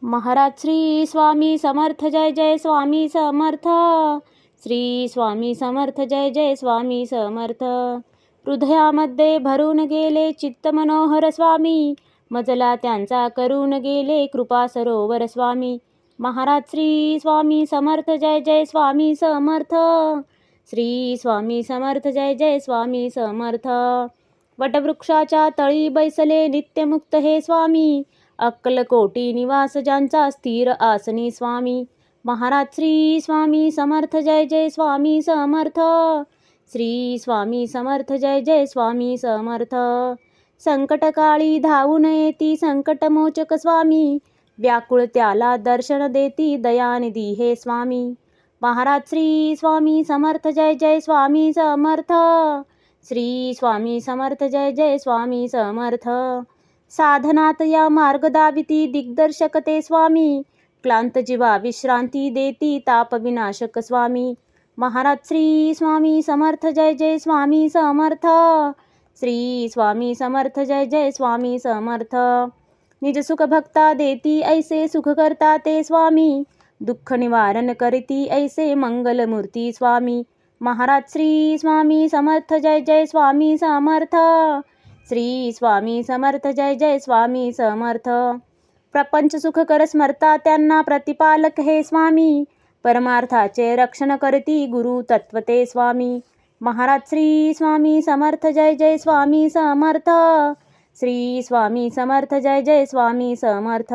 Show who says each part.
Speaker 1: महाराज श्री स्वामी समर्थ जय जय स्वामी समर्थ. श्री स्वामी समर्थ जय जय स्वामी समर्थ. हृदयामध्ये भरून गेले चित्त मनोहर स्वामी, मजला त्यांचा करून गेले कृपा सरोवर स्वामी. महाराज श्री स्वामी समर्थ जय जय स्वामी समर्थ. श्री स्वामी समर्थ जय जय स्वामी समर्थ. वटवृक्षाच्या तळी बैसले नित्यमुक्त हे स्वामी, अक्कलकोटी निवास ज्यांचा स्थिर आसनी स्वामी. महाराज श्री स्वामी समर्थ जय जय स्वामी समर्थ. श्री स्वामी समर्थ जय जय स्वामी समर्थ. संकटकाळी धावून येती संकटमोचक स्वामी, व्याकुळ त्याला दर्शन देती दयानिधी हे स्वामी. महाराज श्री स्वामी समर्थ जय जय स्वामी समर्थ. श्री स्वामी समर्थ जय जय स्वामी समर्थ. साधनात या मार्ग दाविती दिग्दर्शक ते स्वामी, क्लांत जीवा विश्रांती देती ताप विनाशक स्वामी. महाराज श्री स्वामी समर्थ जय जय स्वामी समर्थ. श्री स्वामी समर्थ जय जय स्वामी समर्थ. निज सुख भक्ता देती ऐसे सुख करता ते स्वामी, दुःख निवारण करती ऐसे मंगलमूर्ती स्वामी. महाराज श्री स्वामी समर्थ जय जय स्वामी समर्थ. श्री स्वामी समर्थ जय जय स्वामी समर्थ. प्रपंच सुख कर स्मरता त्यांना प्रतिपालक हे स्वामी, परमार्थाचे रक्षण करती गुरु तत्वते स्वामी. महाराज श्री स्वामी समर्थ जय जय स्वामी समर्थ. श्री स्वामी समर्थ जय जय स्वामी समर्थ.